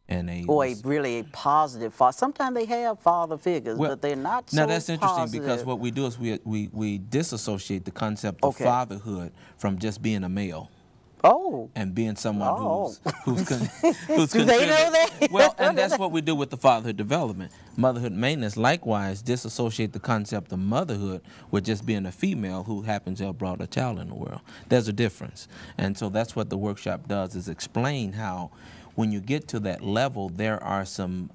and a or a really positive father. Sometimes they have father figures, but they're not so Now that's interesting positive. because what we do is we disassociate the concept of fatherhood from just being a male. Oh. And being someone who's Do contributing. they know that? Well, and that's what we do with the fatherhood development. Motherhood maintenance, likewise, disassociate the concept of motherhood with just being a female who happens to have brought a child in the world. There's a difference. And so that's what the workshop does, is explain how when you get to that level, there are some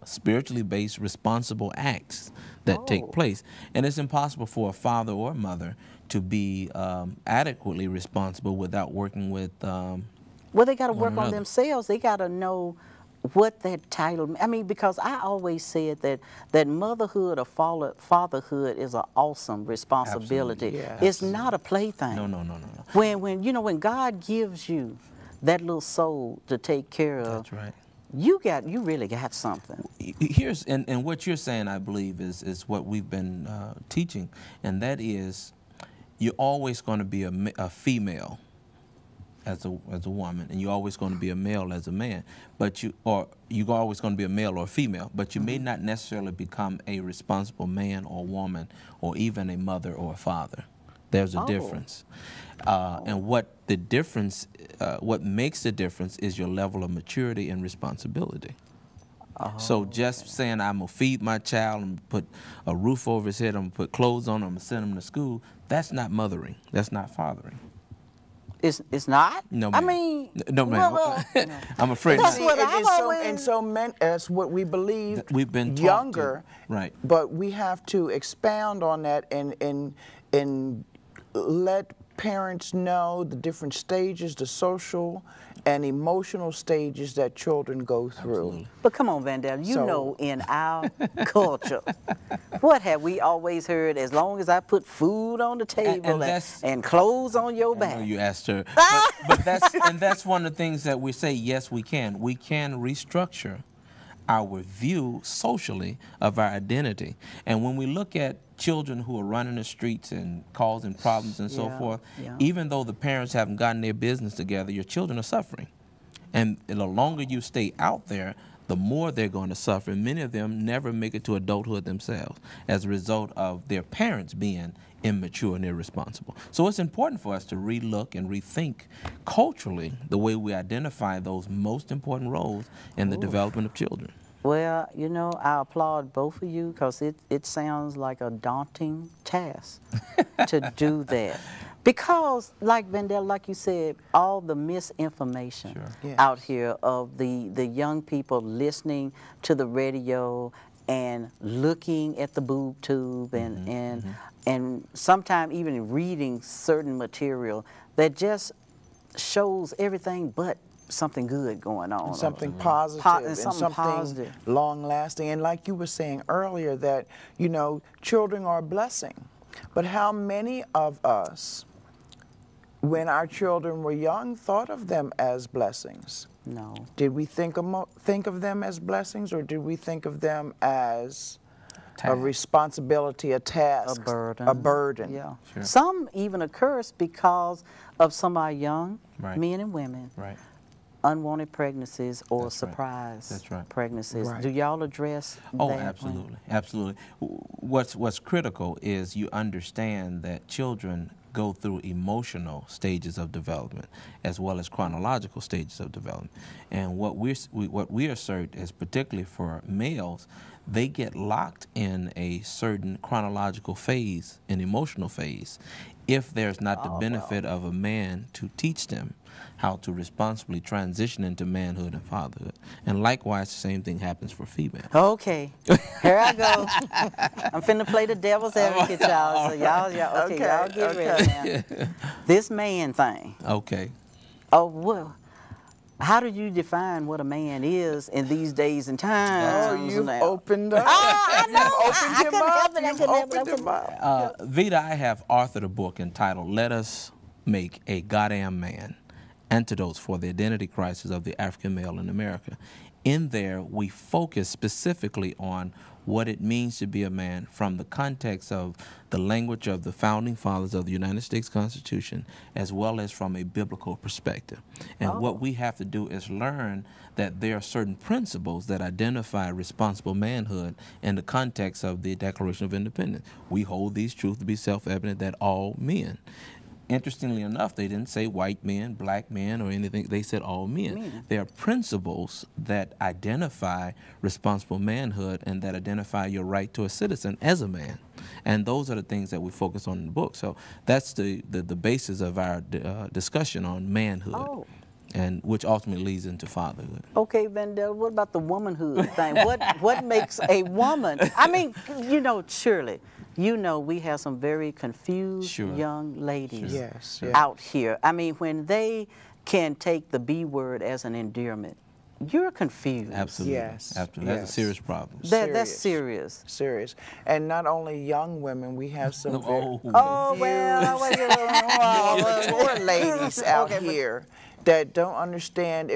spiritually based responsible acts that take place. And it's impossible for a father or a mother to be adequately responsible without working with well, they got to work on themselves. They got to know what that title, I mean, because I always said that motherhood or fatherhood is an awesome responsibility. Yes. It's not a plaything. No. When you know, when God gives you that little soul to take care of, that's right. You really got something. Here's and what you're saying, I believe, is what we've been teaching, and that is, you're always going to be a female as a woman, and you're always going to be a male as a man, but you're always going to be a male or a female, but you may not necessarily become a responsible man or woman, or even a mother or a father. There's a difference, and what makes the difference is your level of maturity and responsibility. So just saying I'm gonna feed my child, I'm gonna put a roof over his head, I'm gonna put clothes on him, I'm gonna send him to school, that's not mothering. That's not fathering. It's not? No, ma'am. I mean, no, ma'am. Well, I'm afraid that's not. what I've always... And so that's what we believe. We've been taught younger, right? But we have to expound on that and let parents know the different stages, the social and emotional stages that children go through. Absolutely. But come on, Vandella, you know, in our culture, what have we always heard? As long as I put food on the table and clothes on your back. I know you asked her, but that's one of the things that we say. Yes, we can. We can restructure our view socially of our identity, and when we look at children who are running the streets and causing problems and so forth, even though the parents haven't gotten their business together, your children are suffering. And the longer you stay out there, the more they're going to suffer. And many of them never make it to adulthood themselves as a result of their parents being immature and irresponsible. So it's important for us to relook and rethink culturally the way we identify those most important roles in the development of children. Well, you know, I applaud both of you because it sounds like a daunting task to do that. Because, like Vandella, like you said, all the misinformation out here of the young people listening to the radio and looking at the boob tube and sometimes even reading certain material that just shows everything but something good going on. And something positive and something long-lasting. And like you were saying earlier that, you know, children are a blessing. But how many of us, when our children were young, thought of them as blessings? No. Did we think of them as blessings, or did we think of them as a responsibility, a task, a burden? Yeah. Sure. Some even a curse because of some of our young men and women. Right. Unwanted pregnancies or surprise pregnancies. Do y'all address that? Oh, absolutely, absolutely. What's critical is you understand that children go through emotional stages of development as well as chronological stages of development. And what we assert is, particularly for males, they get locked in a certain chronological phase, an emotional phase, if there's not the benefit of a man to teach them how to responsibly transition into manhood and fatherhood. And likewise, the same thing happens for females. Okay, here I go. I'm finna play the devil's advocate, y'all. So y'all get ready now. This man thing. Okay. Oh, well, how do you define what a man is in these days and times? Oh, you've opened up. I know. You've opened him up. VITA, I have authored a book entitled "Let Us Make a Goddamn Man," antidotes for the identity crisis of the African male in America. In there, we focus specifically on what it means to be a man from the context of the language of the founding fathers of the United States Constitution, as well as from a biblical perspective. And what we have to do is learn that there are certain principles that identify responsible manhood in the context of the Declaration of Independence. We hold these truths to be self-evident that all men. Interestingly enough, they didn't say white men, black men, or anything. They said all men. There are principles that identify responsible manhood and that identify your right to a citizen as a man. And those are the things that we focus on in the book. So that's the basis of our discussion on manhood. And which ultimately leads into fatherhood. Okay, Vandella, what about the womanhood thing? What makes a woman? I mean, you know, surely, you know, we have some very confused young ladies out here. I mean, when they can take the B word as an endearment, you're confused. Absolutely. Yes. Absolutely. That's a serious problem. That's serious. Serious. And not only young women, we have some poor ladies out here that don't understand